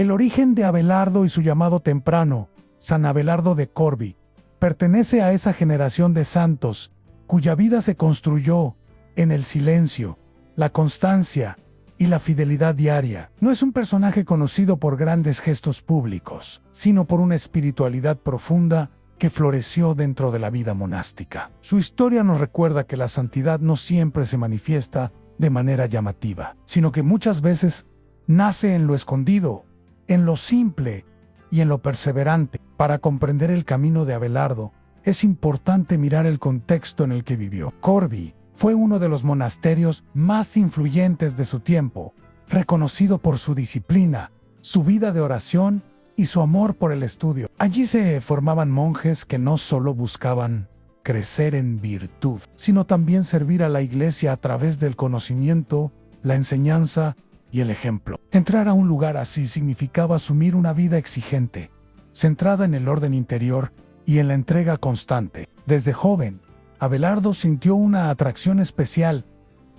El origen de Abelardo y su llamado temprano, San Abelardo de Corbie, pertenece a esa generación de santos cuya vida se construyó en el silencio, la constancia y la fidelidad diaria. No es un personaje conocido por grandes gestos públicos, sino por una espiritualidad profunda que floreció dentro de la vida monástica. Su historia nos recuerda que la santidad no siempre se manifiesta de manera llamativa, sino que muchas veces nace en lo escondido, en lo simple y en lo perseverante. Para comprender el camino de Abelardo, es importante mirar el contexto en el que vivió. Corbie fue uno de los monasterios más influyentes de su tiempo, reconocido por su disciplina, su vida de oración y su amor por el estudio. Allí se formaban monjes que no solo buscaban crecer en virtud, sino también servir a la iglesia a través del conocimiento, la enseñanza y el ejemplo. Entrar a un lugar así significaba asumir una vida exigente, centrada en el orden interior y en la entrega constante. Desde joven, Abelardo sintió una atracción especial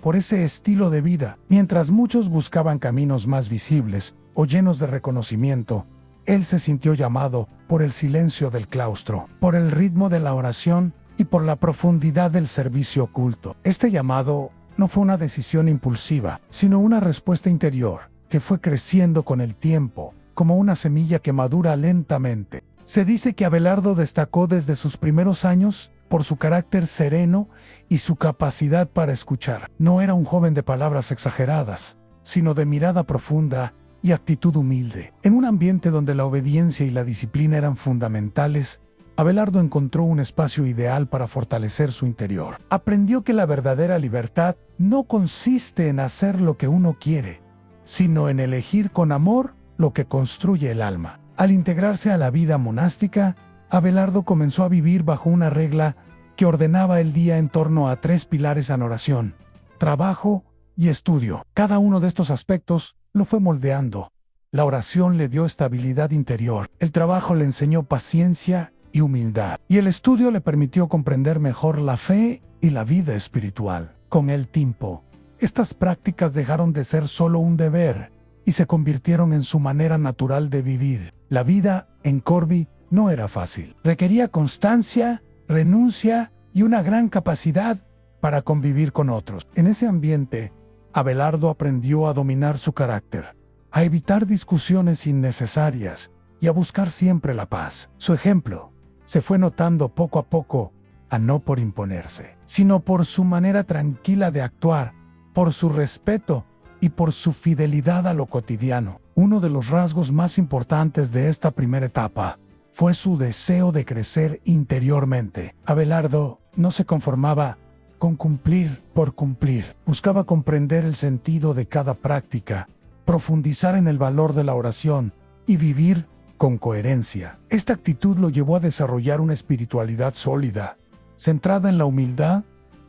por ese estilo de vida. Mientras muchos buscaban caminos más visibles o llenos de reconocimiento, él se sintió llamado por el silencio del claustro, por el ritmo de la oración y por la profundidad del servicio oculto. Este llamado no fue una decisión impulsiva, sino una respuesta interior que fue creciendo con el tiempo, como una semilla que madura lentamente. Se dice que Abelardo destacó desde sus primeros años por su carácter sereno y su capacidad para escuchar. No era un joven de palabras exageradas, sino de mirada profunda y actitud humilde. En un ambiente donde la obediencia y la disciplina eran fundamentales, Abelardo encontró un espacio ideal para fortalecer su interior. Aprendió que la verdadera libertad no consiste en hacer lo que uno quiere, sino en elegir con amor lo que construye el alma. Al integrarse a la vida monástica, Abelardo comenzó a vivir bajo una regla que ordenaba el día en torno a 3 pilares en oración, trabajo y estudio. Cada uno de estos aspectos lo fue moldeando. La oración le dio estabilidad interior, el trabajo le enseñó paciencia y humildad, y el estudio le permitió comprender mejor la fe y la vida espiritual. Con el tiempo, estas prácticas dejaron de ser solo un deber y se convirtieron en su manera natural de vivir. La vida en Corbie no era fácil. Requería constancia, renuncia y una gran capacidad para convivir con otros. En ese ambiente, Abelardo aprendió a dominar su carácter, a evitar discusiones innecesarias y a buscar siempre la paz. Su ejemplo se fue notando poco a poco, no por imponerse, sino por su manera tranquila de actuar, por su respeto y por su fidelidad a lo cotidiano. Uno de los rasgos más importantes de esta primera etapa fue su deseo de crecer interiormente. Abelardo no se conformaba con cumplir por cumplir. Buscaba comprender el sentido de cada práctica, profundizar en el valor de la oración y vivir con coherencia. Esta actitud lo llevó a desarrollar una espiritualidad sólida, centrada en la humildad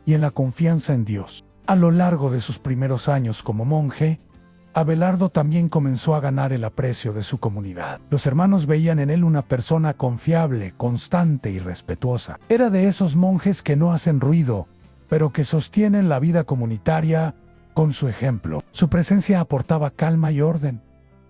y en la confianza en Dios. A lo largo de sus primeros años como monje, Abelardo también comenzó a ganar el aprecio de su comunidad. Los hermanos veían en él una persona confiable, constante y respetuosa. Era de esos monjes que no hacen ruido, pero que sostienen la vida comunitaria con su ejemplo. Su presencia aportaba calma y orden,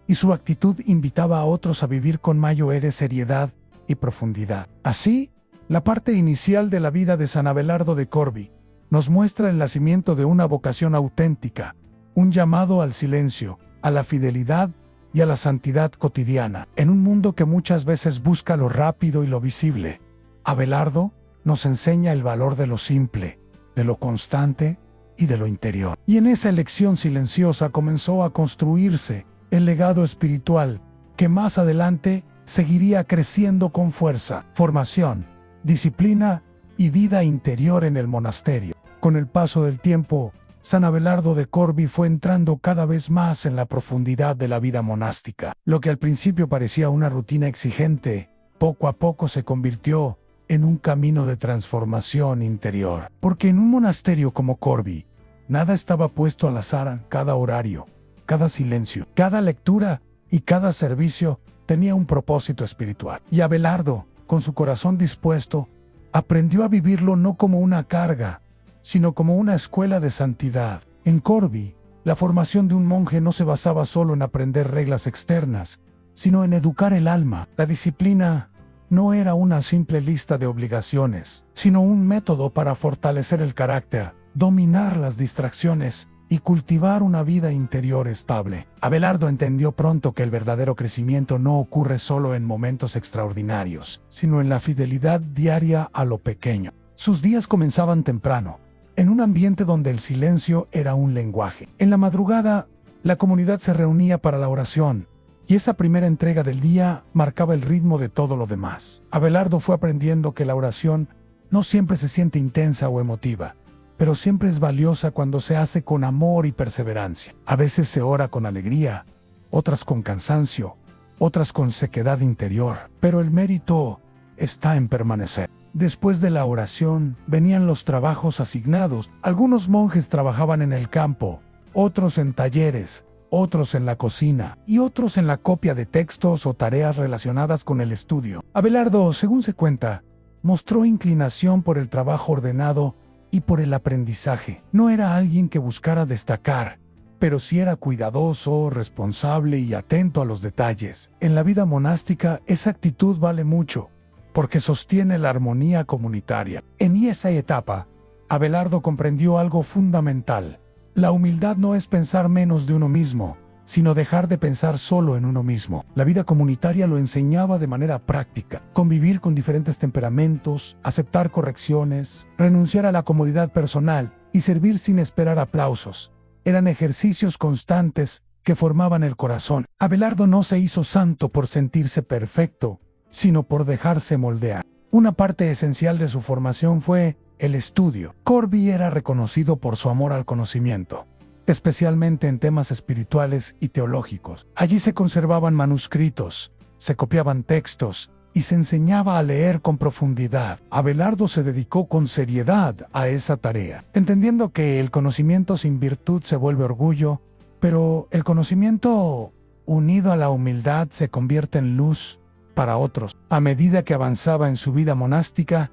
y su actitud invitaba a otros a vivir con mayor seriedad y profundidad. Así, la parte inicial de la vida de San Abelardo de Corbie nos muestra el nacimiento de una vocación auténtica, un llamado al silencio, a la fidelidad y a la santidad cotidiana. En un mundo que muchas veces busca lo rápido y lo visible, Abelardo nos enseña el valor de lo simple, de lo constante y de lo interior. Y en esa elección silenciosa comenzó a construirse el legado espiritual que más adelante seguiría creciendo con fuerza, formación, disciplina y vida interior en el monasterio. Con el paso del tiempo, San Abelardo de Corbie fue entrando cada vez más en la profundidad de la vida monástica. Lo que al principio parecía una rutina exigente, poco a poco se convirtió en un camino de transformación interior. Porque en un monasterio como Corbie, nada estaba puesto al azar. Cada horario, cada silencio, cada lectura y cada servicio tenía un propósito espiritual. Y Abelardo, con su corazón dispuesto, aprendió a vivirlo no como una carga, sino como una escuela de santidad. En Corbie, la formación de un monje no se basaba solo en aprender reglas externas, sino en educar el alma. La disciplina no era una simple lista de obligaciones, sino un método para fortalecer el carácter, dominar las distracciones y cultivar una vida interior estable. Abelardo entendió pronto que el verdadero crecimiento no ocurre solo en momentos extraordinarios, sino en la fidelidad diaria a lo pequeño. Sus días comenzaban temprano, en un ambiente donde el silencio era un lenguaje. En la madrugada, la comunidad se reunía para la oración, y esa primera entrega del día marcaba el ritmo de todo lo demás. Abelardo fue aprendiendo que la oración no siempre se siente intensa o emotiva, pero siempre es valiosa cuando se hace con amor y perseverancia. A veces se ora con alegría, otras con cansancio, otras con sequedad interior, pero el mérito está en permanecer. Después de la oración venían los trabajos asignados. Algunos monjes trabajaban en el campo, otros en talleres, otros en la cocina y otros en la copia de textos o tareas relacionadas con el estudio. Abelardo, según se cuenta, mostró inclinación por el trabajo ordenado y por el aprendizaje. No era alguien que buscara destacar, pero sí era cuidadoso, responsable y atento a los detalles. En la vida monástica, esa actitud vale mucho, porque sostiene la armonía comunitaria. En esa etapa, Abelardo comprendió algo fundamental. La humildad no es pensar menos de uno mismo, sino dejar de pensar solo en uno mismo. La vida comunitaria lo enseñaba de manera práctica. Convivir con diferentes temperamentos, aceptar correcciones, renunciar a la comodidad personal y servir sin esperar aplausos. Eran ejercicios constantes que formaban el corazón. Abelardo no se hizo santo por sentirse perfecto, sino por dejarse moldear. Una parte esencial de su formación fue el estudio. Corby era reconocido por su amor al conocimiento, especialmente en temas espirituales y teológicos. Allí se conservaban manuscritos, se copiaban textos y se enseñaba a leer con profundidad. Abelardo se dedicó con seriedad a esa tarea, entendiendo que el conocimiento sin virtud se vuelve orgullo, pero el conocimiento unido a la humildad se convierte en luz para otros. A medida que avanzaba en su vida monástica,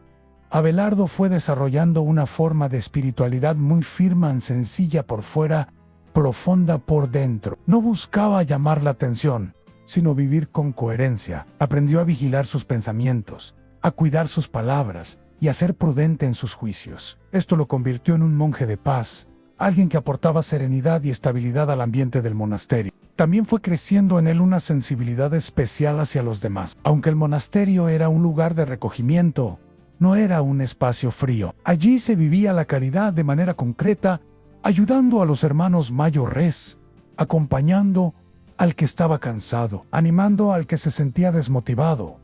Abelardo fue desarrollando una forma de espiritualidad muy firme, sencilla por fuera, profunda por dentro. No buscaba llamar la atención, sino vivir con coherencia. Aprendió a vigilar sus pensamientos, a cuidar sus palabras y a ser prudente en sus juicios. Esto lo convirtió en un monje de paz, alguien que aportaba serenidad y estabilidad al ambiente del monasterio. También fue creciendo en él una sensibilidad especial hacia los demás. Aunque el monasterio era un lugar de recogimiento, no era un espacio frío. Allí se vivía la caridad de manera concreta, ayudando a los hermanos mayores, acompañando al que estaba cansado, animando al que se sentía desmotivado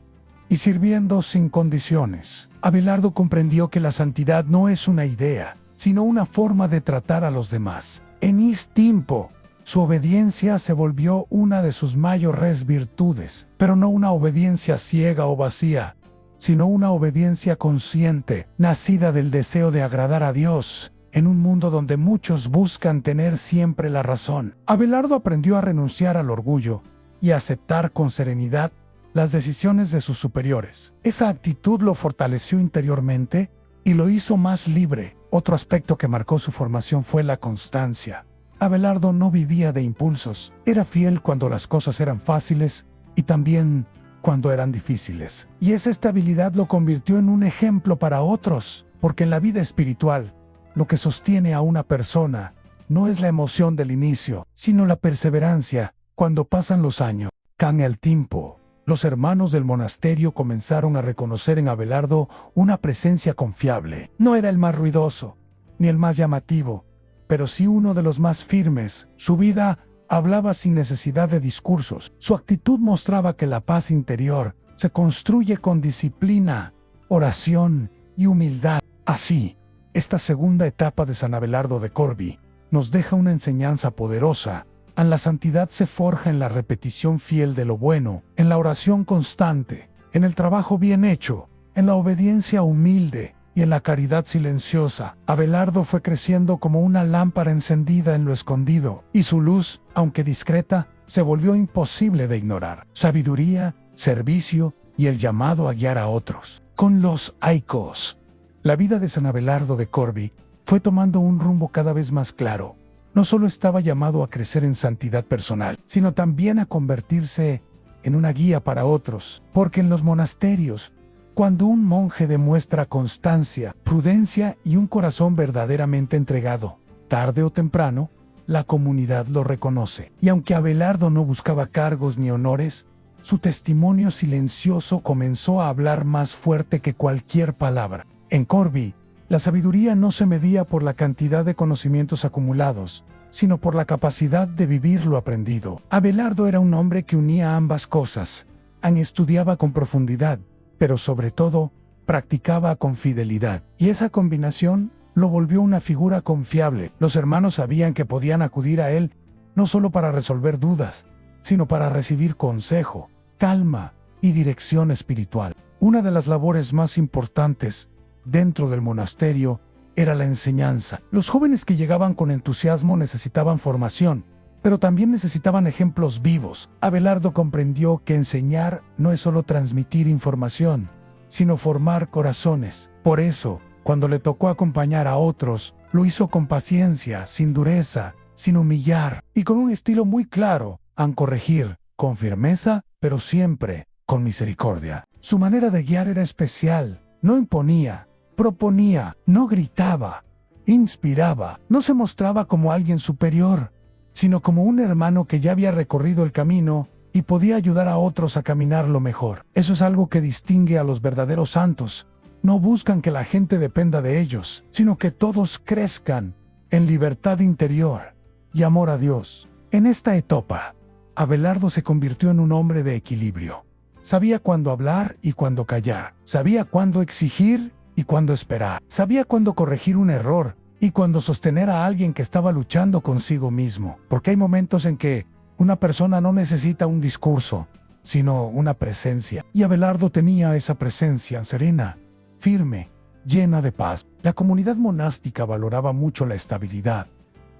y sirviendo sin condiciones. Abelardo comprendió que la santidad no es una idea, sino una forma de tratar a los demás. En ese tiempo, su obediencia se volvió una de sus mayores virtudes, pero no una obediencia ciega o vacía, sino una obediencia consciente, nacida del deseo de agradar a Dios, en un mundo donde muchos buscan tener siempre la razón. Abelardo aprendió a renunciar al orgullo y a aceptar con serenidad las decisiones de sus superiores. Esa actitud lo fortaleció interiormente y lo hizo más libre. Otro aspecto que marcó su formación fue la constancia. Abelardo no vivía de impulsos, era fiel cuando las cosas eran fáciles y también cuando eran difíciles. Y esa estabilidad lo convirtió en un ejemplo para otros, porque en la vida espiritual, lo que sostiene a una persona no es la emoción del inicio, sino la perseverancia. Cuando pasan los años, cambia el tiempo. Los hermanos del monasterio comenzaron a reconocer en Abelardo una presencia confiable. No era el más ruidoso, ni el más llamativo, pero sí uno de los más firmes. Su vida hablaba sin necesidad de discursos. Su actitud mostraba que la paz interior se construye con disciplina, oración y humildad. Así, esta segunda etapa de San Abelardo de Corby nos deja una enseñanza poderosa. La santidad se forja en la repetición fiel de lo bueno, en la oración constante, en el trabajo bien hecho, en la obediencia humilde y en la caridad silenciosa. Abelardo fue creciendo como una lámpara encendida en lo escondido, y su luz, aunque discreta, se volvió imposible de ignorar. Sabiduría, servicio y el llamado a guiar a otros. Con los aikos, la vida de San Abelardo de Corby fue tomando un rumbo cada vez más claro. No solo estaba llamado a crecer en santidad personal, sino también a convertirse en una guía para otros, porque en los monasterios, cuando un monje demuestra constancia, prudencia y un corazón verdaderamente entregado, tarde o temprano, la comunidad lo reconoce. Y aunque Abelardo no buscaba cargos ni honores, su testimonio silencioso comenzó a hablar más fuerte que cualquier palabra. En Corbie, la sabiduría no se medía por la cantidad de conocimientos acumulados, sino por la capacidad de vivir lo aprendido. Abelardo era un hombre que unía ambas cosas. Estudiaba con profundidad, pero sobre todo, practicaba con fidelidad. Y esa combinación lo volvió una figura confiable. Los hermanos sabían que podían acudir a él no solo para resolver dudas, sino para recibir consejo, calma y dirección espiritual. Una de las labores más importantes dentro del monasterio era la enseñanza. Los jóvenes que llegaban con entusiasmo necesitaban formación, pero también necesitaban ejemplos vivos. Abelardo comprendió que enseñar no es solo transmitir información, sino formar corazones. Por eso, cuando le tocó acompañar a otros, lo hizo con paciencia, sin dureza, sin humillar, y con un estilo muy claro, a corregir, con firmeza, pero siempre con misericordia. Su manera de guiar era especial, no imponía, proponía, no gritaba, inspiraba, no se mostraba como alguien superior, sino como un hermano que ya había recorrido el camino y podía ayudar a otros a caminarlo mejor. Eso es algo que distingue a los verdaderos santos. No buscan que la gente dependa de ellos, sino que todos crezcan en libertad interior y amor a Dios. En esta etapa, Abelardo se convirtió en un hombre de equilibrio. Sabía cuándo hablar y cuándo callar. Sabía cuándo exigir y cuándo esperar. Sabía cuándo corregir un error y cuándo sostener a alguien que estaba luchando consigo mismo. Porque hay momentos en que una persona no necesita un discurso, sino una presencia. Y Abelardo tenía esa presencia serena, firme, llena de paz. La comunidad monástica valoraba mucho la estabilidad,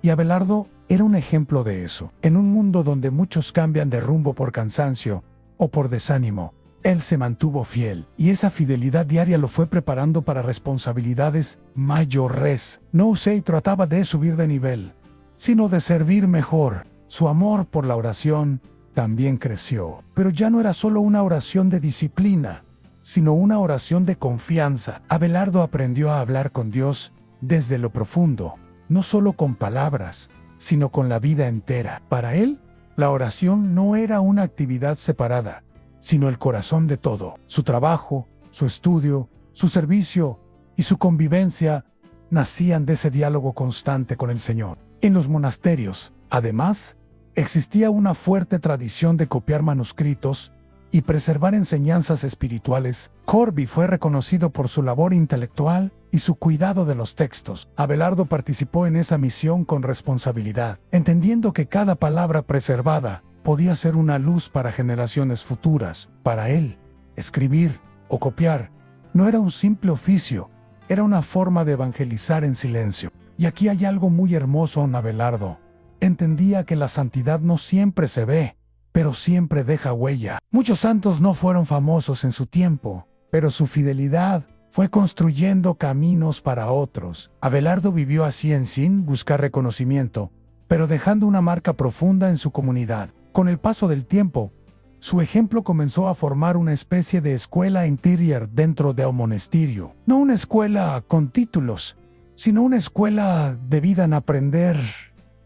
y Abelardo era un ejemplo de eso. En un mundo donde muchos cambian de rumbo por cansancio o por desánimo, él se mantuvo fiel, y esa fidelidad diaria lo fue preparando para responsabilidades mayores. No se trataba de subir de nivel, sino de servir mejor. Su amor por la oración también creció, pero ya no era solo una oración de disciplina, sino una oración de confianza. Abelardo aprendió a hablar con Dios desde lo profundo, no solo con palabras, sino con la vida entera. Para él, la oración no era una actividad separada, sino el corazón de todo. Su trabajo, su estudio, su servicio y su convivencia nacían de ese diálogo constante con el Señor. En los monasterios, además, existía una fuerte tradición de copiar manuscritos y preservar enseñanzas espirituales. Corbie fue reconocido por su labor intelectual y su cuidado de los textos. Abelardo participó en esa misión con responsabilidad, entendiendo que cada palabra preservada podía ser una luz para generaciones futuras. Para él, escribir o copiar no era un simple oficio, era una forma de evangelizar en silencio. Y aquí hay algo muy hermoso en Abelardo. Entendía que la santidad no siempre se ve, pero siempre deja huella. Muchos santos no fueron famosos en su tiempo, pero su fidelidad fue construyendo caminos para otros. Abelardo vivió así sin buscar reconocimiento, pero dejando una marca profunda en su comunidad. Con el paso del tiempo, su ejemplo comenzó a formar una especie de escuela interior dentro de un monasterio. No una escuela con títulos, sino una escuela de vida en aprender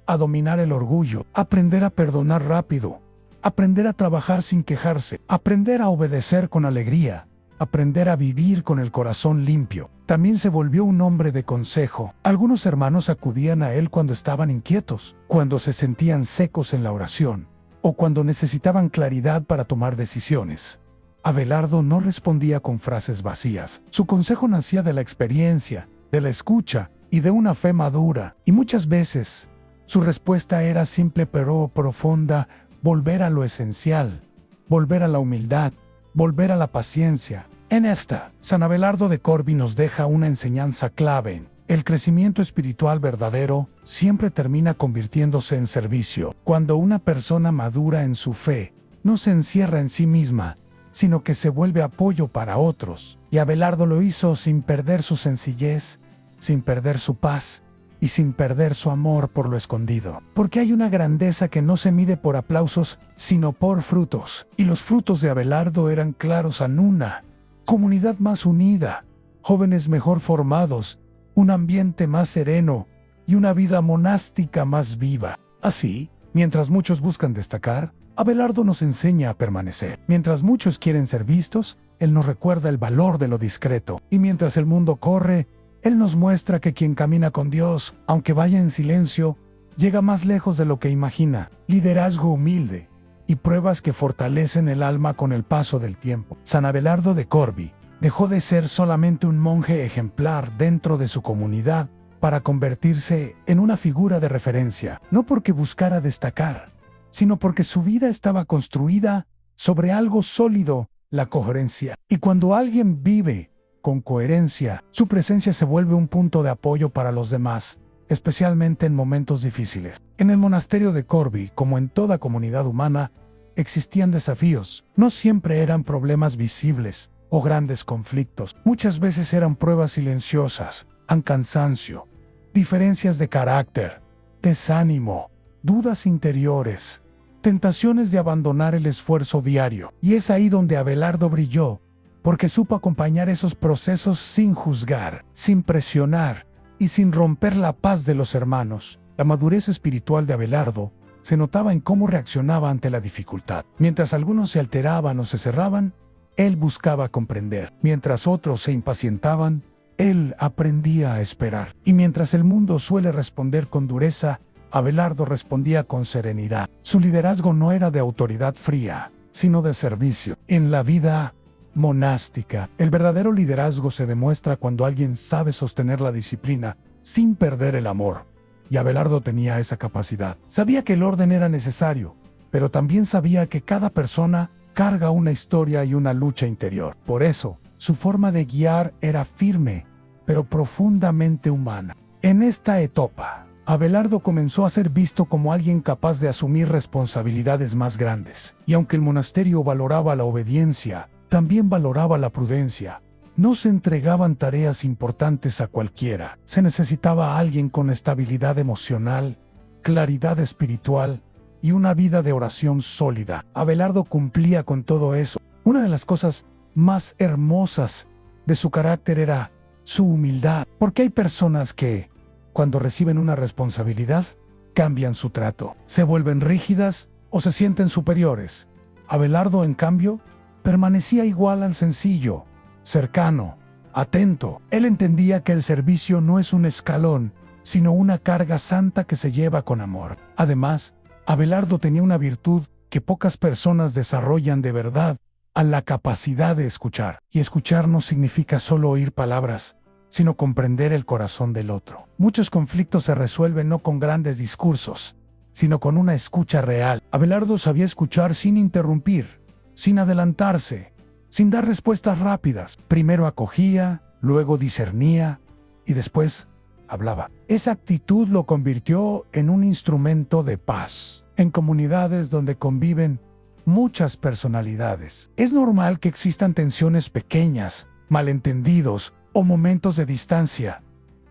a dominar el orgullo, aprender a perdonar rápido, aprender a trabajar sin quejarse, aprender a obedecer con alegría, aprender a vivir con el corazón limpio. También se volvió un hombre de consejo. Algunos hermanos acudían a él cuando estaban inquietos, cuando se sentían secos en la oración, o cuando necesitaban claridad para tomar decisiones. Abelardo no respondía con frases vacías. Su consejo nacía de la experiencia, de la escucha y de una fe madura. Y muchas veces, su respuesta era simple pero profunda: volver a lo esencial, volver a la humildad, volver a la paciencia. En esta, San Abelardo de Corbie nos deja una enseñanza clave. El crecimiento espiritual verdadero siempre termina convirtiéndose en servicio. Cuando una persona madura en su fe, no se encierra en sí misma, sino que se vuelve apoyo para otros. Y Abelardo lo hizo sin perder su sencillez, sin perder su paz y sin perder su amor por lo escondido. Porque hay una grandeza que no se mide por aplausos, sino por frutos. Y los frutos de Abelardo eran claros en una comunidad más unida, jóvenes mejor formados, un ambiente más sereno y una vida monástica más viva. Así, mientras muchos buscan destacar, Abelardo nos enseña a permanecer. Mientras muchos quieren ser vistos, él nos recuerda el valor de lo discreto. Y mientras el mundo corre, él nos muestra que quien camina con Dios, aunque vaya en silencio, llega más lejos de lo que imagina. Liderazgo humilde y pruebas que fortalecen el alma con el paso del tiempo. San Abelardo de Corbie dejó de ser solamente un monje ejemplar dentro de su comunidad para convertirse en una figura de referencia, no porque buscara destacar, sino porque su vida estaba construida sobre algo sólido, la coherencia. Y cuando alguien vive con coherencia, su presencia se vuelve un punto de apoyo para los demás, especialmente en momentos difíciles. En el monasterio de Corbie, como en toda comunidad humana, existían desafíos. No siempre eran problemas visibles o grandes conflictos. Muchas veces eran pruebas silenciosas, cansancio, diferencias de carácter, desánimo, dudas interiores, tentaciones de abandonar el esfuerzo diario. Y es ahí donde Abelardo brilló, porque supo acompañar esos procesos sin juzgar, sin presionar y sin romper la paz de los hermanos. La madurez espiritual de Abelardo se notaba en cómo reaccionaba ante la dificultad. Mientras algunos se alteraban o se cerraban, él buscaba comprender. Mientras otros se impacientaban, él aprendía a esperar. Y mientras el mundo suele responder con dureza, Abelardo respondía con serenidad. Su liderazgo no era de autoridad fría, sino de servicio. En la vida monástica, el verdadero liderazgo se demuestra cuando alguien sabe sostener la disciplina sin perder el amor. Y Abelardo tenía esa capacidad. Sabía que el orden era necesario, pero también sabía que cada persona carga una historia y una lucha interior. Por eso, su forma de guiar era firme, pero profundamente humana. En esta etapa, Abelardo comenzó a ser visto como alguien capaz de asumir responsabilidades más grandes. Y aunque el monasterio valoraba la obediencia, también valoraba la prudencia. No se entregaban tareas importantes a cualquiera. Se necesitaba a alguien con estabilidad emocional, claridad espiritual y una vida de oración sólida. Abelardo cumplía con todo eso. Una de las cosas más hermosas de su carácter era su humildad. Porque hay personas que, cuando reciben una responsabilidad, cambian su trato. Se vuelven rígidas o se sienten superiores. Abelardo, en cambio, permanecía igual al sencillo, cercano, atento. Él entendía que el servicio no es un escalón, sino una carga santa que se lleva con amor. Además, Abelardo tenía una virtud que pocas personas desarrollan de verdad, a la capacidad de escuchar. Y escuchar no significa solo oír palabras, sino comprender el corazón del otro. Muchos conflictos se resuelven no con grandes discursos, sino con una escucha real. Abelardo sabía escuchar sin interrumpir, sin adelantarse, sin dar respuestas rápidas. Primero acogía, luego discernía y después hablaba. Esa actitud lo convirtió en un instrumento de paz. En comunidades donde conviven muchas personalidades, es normal que existan tensiones pequeñas, malentendidos o momentos de distancia.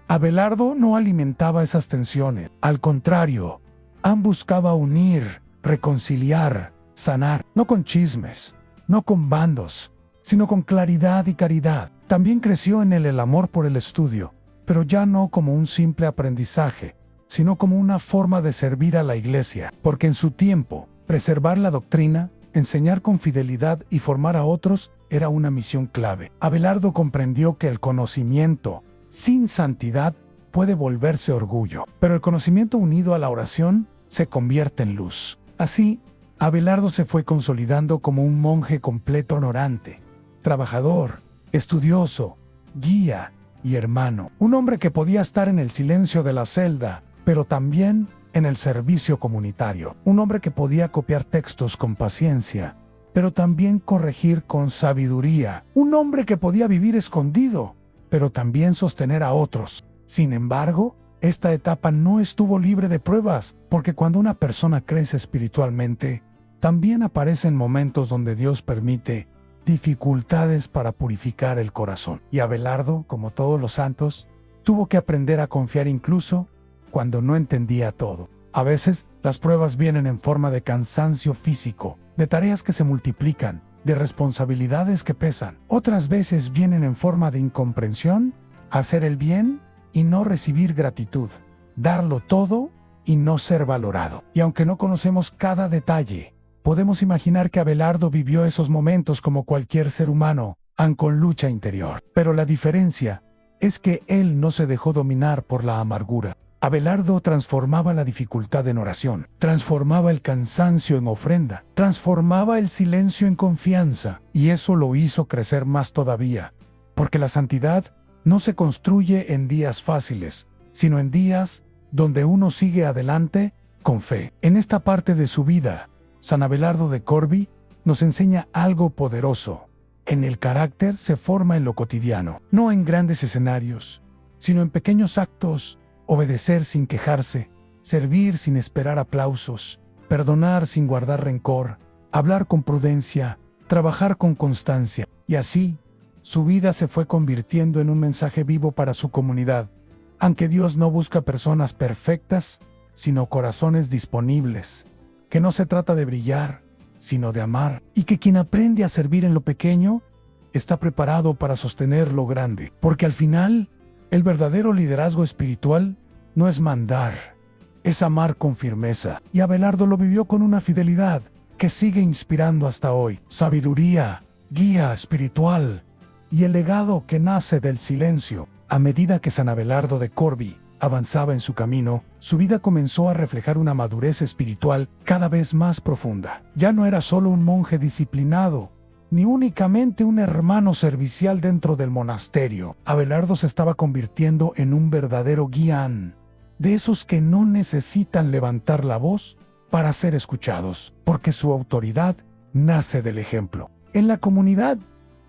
Abelardo no alimentaba esas tensiones. Al contrario, buscaba unir, reconciliar, sanar, no con chismes, no con bandos, sino con claridad y caridad. También creció en él el amor por el estudio, pero ya no como un simple aprendizaje, sino como una forma de servir a la iglesia, porque en su tiempo, preservar la doctrina, enseñar con fidelidad y formar a otros era una misión clave. Abelardo comprendió que el conocimiento sin santidad puede volverse orgullo, pero el conocimiento unido a la oración se convierte en luz. Así, Abelardo se fue consolidando como un monje completo, honorante, trabajador, estudioso, guía y hermano. Un hombre que podía estar en el silencio de la celda, pero también en el servicio comunitario. Un hombre que podía copiar textos con paciencia, pero también corregir con sabiduría. Un hombre que podía vivir escondido, pero también sostener a otros. Sin embargo, esta etapa no estuvo libre de pruebas, porque cuando una persona crece espiritualmente, también aparecen momentos donde Dios permite dificultades para purificar el corazón. Y Abelardo, como todos los santos, tuvo que aprender a confiar incluso cuando no entendía todo. A veces, las pruebas vienen en forma de cansancio físico, de tareas que se multiplican, de responsabilidades que pesan. Otras veces vienen en forma de incomprensión, hacer el bien y no recibir gratitud, darlo todo y no ser valorado. Y aunque no conocemos cada detalle, podemos imaginar que Abelardo vivió esos momentos como cualquier ser humano, aun con lucha interior. Pero la diferencia es que él no se dejó dominar por la amargura. Abelardo transformaba la dificultad en oración, transformaba el cansancio en ofrenda, transformaba el silencio en confianza, y eso lo hizo crecer más todavía, porque la santidad no se construye en días fáciles, sino en días donde uno sigue adelante con fe. En esta parte de su vida, San Abelardo de Corbie nos enseña algo poderoso. En el carácter se forma en lo cotidiano, no en grandes escenarios, sino en pequeños actos. Obedecer sin quejarse, servir sin esperar aplausos, perdonar sin guardar rencor, hablar con prudencia, trabajar con constancia. Y así, su vida se fue convirtiendo en un mensaje vivo para su comunidad. Aunque Dios no busca personas perfectas, sino corazones disponibles. Que no se trata de brillar, sino de amar. Y que quien aprende a servir en lo pequeño, está preparado para sostener lo grande. Porque al final, el verdadero liderazgo espiritual no es mandar, es amar con firmeza. Y Abelardo lo vivió con una fidelidad que sigue inspirando hasta hoy. Sabiduría, guía espiritual y el legado que nace del silencio. A medida que San Abelardo de Corbie avanzaba en su camino, su vida comenzó a reflejar una madurez espiritual cada vez más profunda. Ya no era solo un monje disciplinado, ni únicamente un hermano servicial dentro del monasterio. Abelardo se estaba convirtiendo en un verdadero guián, de esos que no necesitan levantar la voz para ser escuchados, porque su autoridad nace del ejemplo. En la comunidad,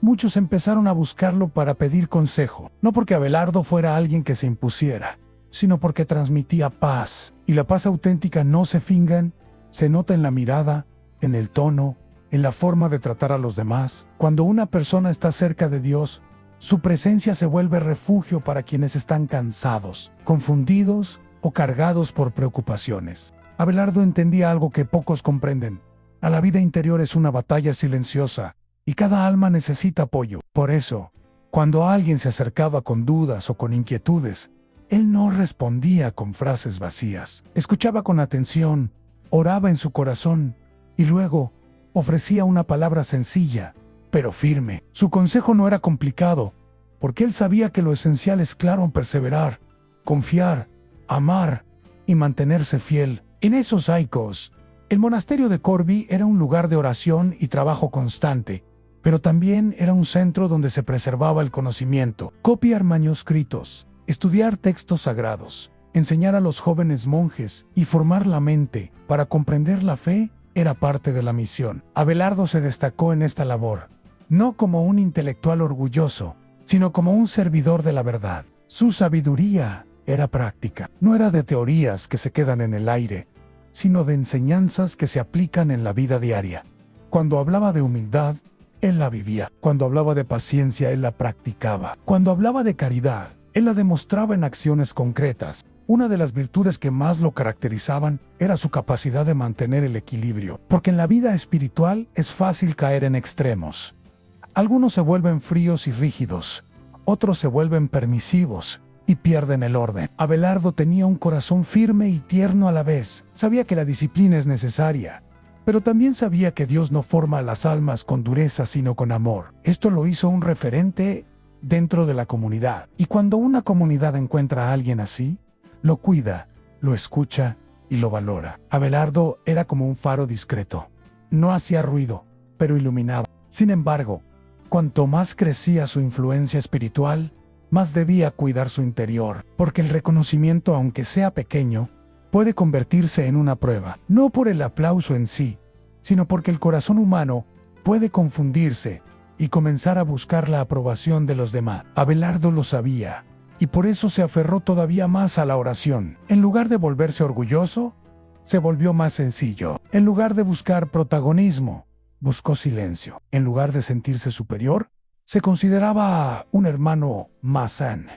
muchos empezaron a buscarlo para pedir consejo, no porque Abelardo fuera alguien que se impusiera, sino porque transmitía paz. Y la paz auténtica no se fingan, se nota en la mirada, en el tono, en la forma de tratar a los demás. Cuando una persona está cerca de Dios, su presencia se vuelve refugio para quienes están cansados, confundidos o cargados por preocupaciones. Abelardo entendía algo que pocos comprenden. A la vida interior es una batalla silenciosa, y cada alma necesita apoyo. Por eso, cuando alguien se acercaba con dudas o con inquietudes, él no respondía con frases vacías. Escuchaba con atención, oraba en su corazón, y luego ofrecía una palabra sencilla, pero firme. Su consejo no era complicado, porque él sabía que lo esencial es claro en perseverar, confiar, amar y mantenerse fiel. En esos aicos, el monasterio de Corbie era un lugar de oración y trabajo constante, pero también era un centro donde se preservaba el conocimiento, copiar manuscritos, estudiar textos sagrados, enseñar a los jóvenes monjes y formar la mente para comprender la fe era parte de la misión. Abelardo se destacó en esta labor, no como un intelectual orgulloso, sino como un servidor de la verdad. Su sabiduría era práctica, no era de teorías que se quedan en el aire, sino de enseñanzas que se aplican en la vida diaria. Cuando hablaba de humildad, él la vivía. Cuando hablaba de paciencia, él la practicaba. Cuando hablaba de caridad, él la demostraba en acciones concretas. Una de las virtudes que más lo caracterizaban era su capacidad de mantener el equilibrio, porque en la vida espiritual es fácil caer en extremos. Algunos se vuelven fríos y rígidos, otros se vuelven permisivos y pierden el orden. Abelardo tenía un corazón firme y tierno a la vez. Sabía que la disciplina es necesaria, pero también sabía que Dios no forma a las almas con dureza sino con amor. Esto lo hizo un referente dentro de la comunidad. Y cuando una comunidad encuentra a alguien así, lo cuida, lo escucha y lo valora. Abelardo era como un faro discreto. No hacía ruido, pero iluminaba. Sin embargo, cuanto más crecía su influencia espiritual, más debía cuidar su interior, porque el reconocimiento, aunque sea pequeño, puede convertirse en una prueba, no por el aplauso en sí, sino porque el corazón humano puede confundirse y comenzar a buscar la aprobación de los demás. Abelardo lo sabía, y por eso se aferró todavía más a la oración. En lugar de volverse orgulloso, se volvió más sencillo. En lugar de buscar protagonismo, buscó silencio. En lugar de sentirse superior, se consideraba un hermano más sano.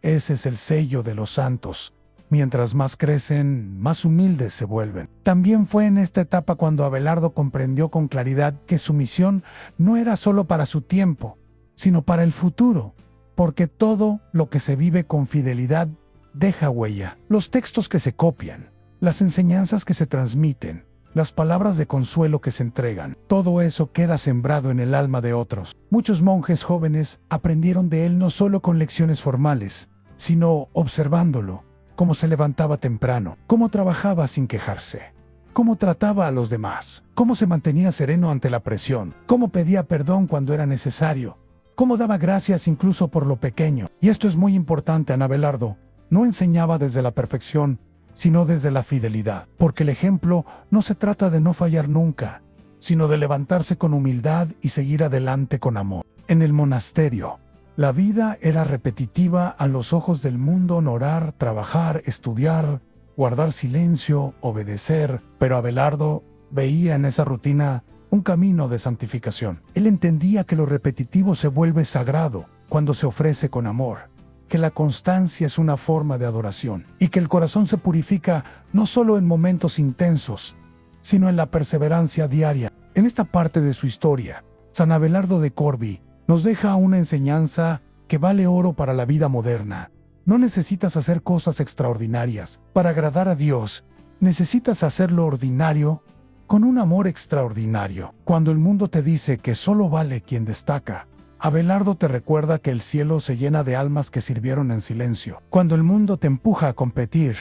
Ese es el sello de los santos. Mientras más crecen, más humildes se vuelven. También fue en esta etapa cuando Abelardo comprendió con claridad que su misión no era solo para su tiempo, sino para el futuro, porque todo lo que se vive con fidelidad deja huella. Los textos que se copian, las enseñanzas que se transmiten, las palabras de consuelo que se entregan, todo eso queda sembrado en el alma de otros. Muchos monjes jóvenes aprendieron de él no solo con lecciones formales, sino observándolo, cómo se levantaba temprano, cómo trabajaba sin quejarse, cómo trataba a los demás, cómo se mantenía sereno ante la presión, cómo pedía perdón cuando era necesario, cómo daba gracias incluso por lo pequeño. Y esto es muy importante. Ana Abelardo no enseñaba desde la perfección, sino desde la fidelidad, porque el ejemplo no se trata de no fallar nunca, sino de levantarse con humildad y seguir adelante con amor. En el monasterio, la vida era repetitiva a los ojos del mundo: orar, trabajar, estudiar, guardar silencio, obedecer, pero Abelardo veía en esa rutina un camino de santificación. Él entendía que lo repetitivo se vuelve sagrado cuando se ofrece con amor, que la constancia es una forma de adoración y que el corazón se purifica no solo en momentos intensos, sino en la perseverancia diaria. En esta parte de su historia, San Abelardo de Corbie nos deja una enseñanza que vale oro para la vida moderna. No necesitas hacer cosas extraordinarias para agradar a Dios, necesitas hacer lo ordinario con un amor extraordinario. Cuando el mundo te dice que solo vale quien destaca, Abelardo te recuerda que el cielo se llena de almas que sirvieron en silencio. Cuando el mundo te empuja a competir,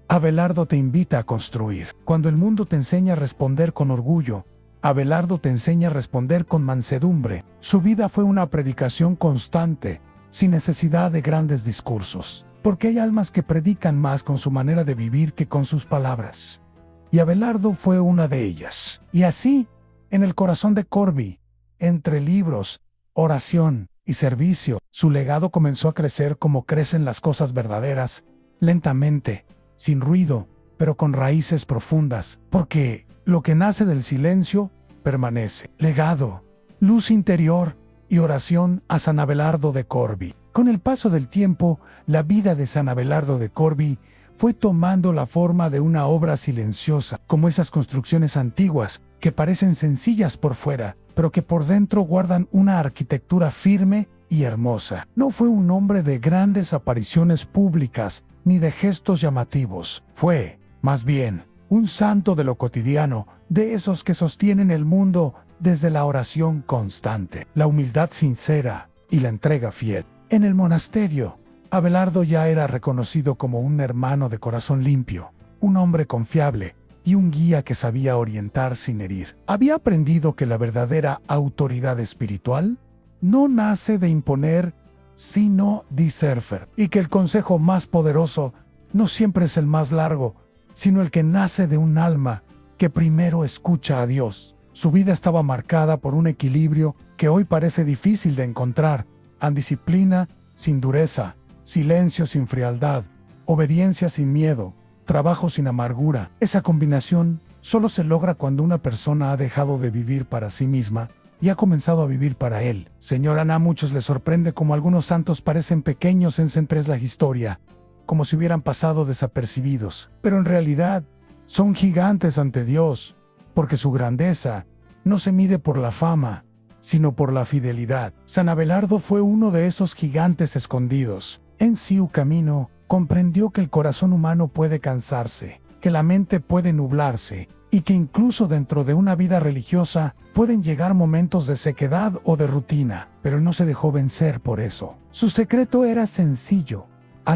Abelardo te invita a construir. Cuando el mundo te enseña a responder con orgullo, Abelardo te enseña a responder con mansedumbre. Su vida fue una predicación constante, sin necesidad de grandes discursos, porque hay almas que predican más con su manera de vivir que con sus palabras. Y Abelardo fue una de ellas. Y así, en el corazón de Corbie, entre libros, oración y servicio, su legado comenzó a crecer como crecen las cosas verdaderas, lentamente, sin ruido, pero con raíces profundas, porque lo que nace del silencio permanece. Legado, luz interior y oración a San Abelardo de Corbie. Con el paso del tiempo, la vida de San Abelardo de Corbie fue tomando la forma de una obra silenciosa, como esas construcciones antiguas que parecen sencillas por fuera, pero que por dentro guardan una arquitectura firme y hermosa. No fue un hombre de grandes apariciones públicas ni de gestos llamativos. Fue, más bien, un santo de lo cotidiano, de esos que sostienen el mundo desde la oración constante, la humildad sincera y la entrega fiel. En el monasterio, Abelardo ya era reconocido como un hermano de corazón limpio, un hombre confiable y un guía que sabía orientar sin herir. Había aprendido que la verdadera autoridad espiritual no nace de imponer, sino discernir, y que el consejo más poderoso no siempre es el más largo, sino el que nace de un alma que primero escucha a Dios. Su vida estaba marcada por un equilibrio que hoy parece difícil de encontrar: disciplina sin dureza, silencio sin frialdad, obediencia sin miedo, trabajo sin amargura. Esa combinación solo se logra cuando una persona ha dejado de vivir para sí misma y ha comenzado a vivir para él. Señor Ana, a muchos les sorprende cómo algunos santos parecen pequeños en la historia, como si hubieran pasado desapercibidos, pero en realidad son gigantes ante Dios, porque su grandeza no se mide por la fama, sino por la fidelidad. San Abelardo fue uno de esos gigantes escondidos. En su camino, comprendió que el corazón humano puede cansarse, que la mente puede nublarse, y que incluso dentro de una vida religiosa pueden llegar momentos de sequedad o de rutina, pero no se dejó vencer por eso. Su secreto era sencillo: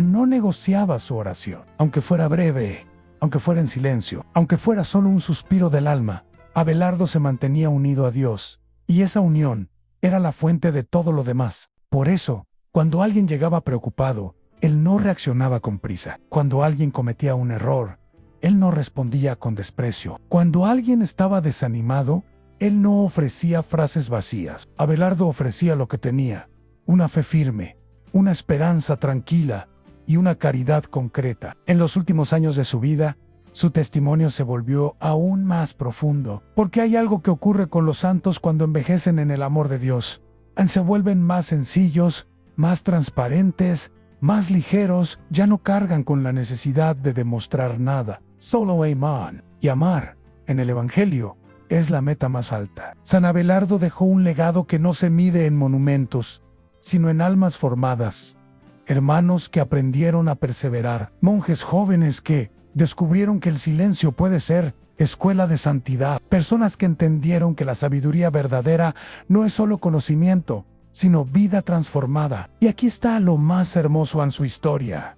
no negociaba su oración, aunque fuera breve, aunque fuera en silencio, aunque fuera solo un suspiro del alma. Abelardo se mantenía unido a Dios, y esa unión era la fuente de todo lo demás. Por eso, cuando alguien llegaba preocupado, él no reaccionaba con prisa. Cuando alguien cometía un error, él no respondía con desprecio. Cuando alguien estaba desanimado, él no ofrecía frases vacías. Abelardo ofrecía lo que tenía: una fe firme, una esperanza tranquila y una caridad concreta. En los últimos años de su vida, su testimonio se volvió aún más profundo, porque hay algo que ocurre con los santos cuando envejecen en el amor de Dios. Se vuelven más sencillos, más transparentes, más ligeros, ya no cargan con la necesidad de demostrar nada, solo amar. Y amar, en el Evangelio, es la meta más alta. San Abelardo dejó un legado que no se mide en monumentos, sino en almas formadas. Hermanos que aprendieron a perseverar, monjes jóvenes que descubrieron que el silencio puede ser escuela de santidad, personas que entendieron que la sabiduría verdadera no es solo conocimiento, sino vida transformada. Y aquí está lo más hermoso en su historia.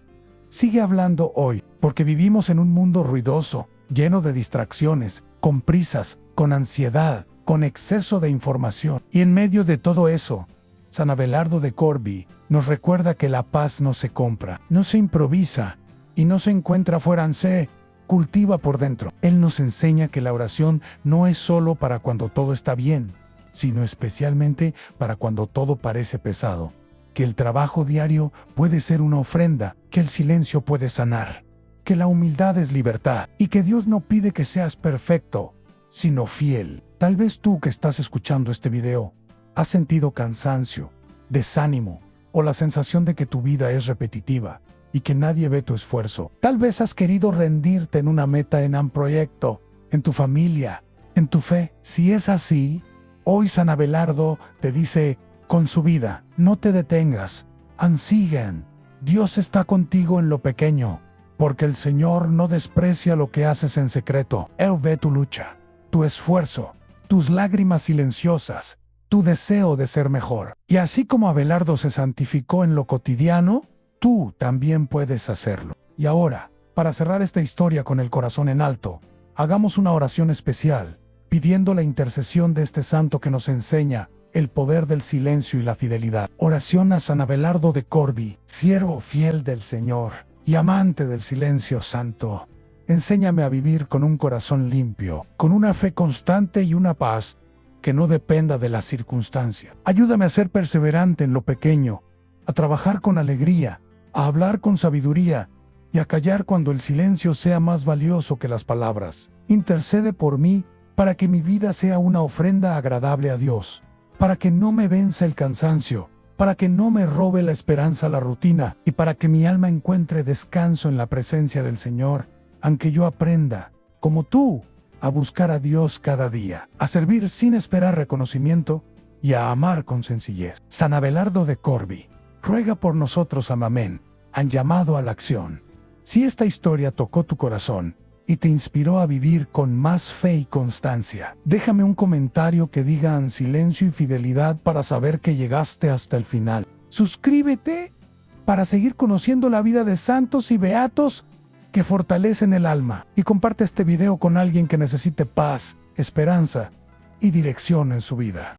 Sigue hablando hoy, porque vivimos en un mundo ruidoso, lleno de distracciones, con prisas, con ansiedad, con exceso de información. Y en medio de todo eso, San Abelardo de Corbie nos recuerda que la paz no se compra, no se improvisa y no se encuentra fuera, se cultiva por dentro. Él nos enseña que la oración no es solo para cuando todo está bien, sino especialmente para cuando todo parece pesado, que el trabajo diario puede ser una ofrenda, que el silencio puede sanar, que la humildad es libertad y que Dios no pide que seas perfecto, sino fiel. Tal vez tú que estás escuchando este video has sentido cansancio, desánimo o la sensación de que tu vida es repetitiva y que nadie ve tu esfuerzo. Tal vez has querido rendirte en una meta, en un proyecto, en tu familia, en tu fe. Si es así, hoy San Abelardo te dice con su vida, no te detengas, ansigan. Dios está contigo en lo pequeño, porque el Señor no desprecia lo que haces en secreto. Él ve tu lucha, tu esfuerzo, tus lágrimas silenciosas, tu deseo de ser mejor. Y así como Abelardo se santificó en lo cotidiano, tú también puedes hacerlo. Y ahora, para cerrar esta historia con el corazón en alto, hagamos una oración especial, pidiendo la intercesión de este santo que nos enseña el poder del silencio y la fidelidad. Oración a San Abelardo de Corbie, siervo fiel del Señor y amante del silencio santo. Enséñame a vivir con un corazón limpio, con una fe constante y una paz que no dependa de las circunstancias. Ayúdame a ser perseverante en lo pequeño, a trabajar con alegría, a hablar con sabiduría y a callar cuando el silencio sea más valioso que las palabras. Intercede por mí para que mi vida sea una ofrenda agradable a Dios, para que no me venza el cansancio, para que no me robe la esperanza la rutina y para que mi alma encuentre descanso en la presencia del Señor, aunque yo aprenda, como tú, a buscar a Dios cada día, a servir sin esperar reconocimiento y a amar con sencillez. San Abelardo de Corbie, ruega por nosotros, amén. Han llamado a la acción. Si esta historia tocó tu corazón y te inspiró a vivir con más fe y constancia, déjame un comentario que diga en silencio y fidelidad para saber que llegaste hasta el final. Suscríbete para seguir conociendo la vida de santos y beatos que fortalecen el alma, y comparte este video con alguien que necesite paz, esperanza y dirección en su vida.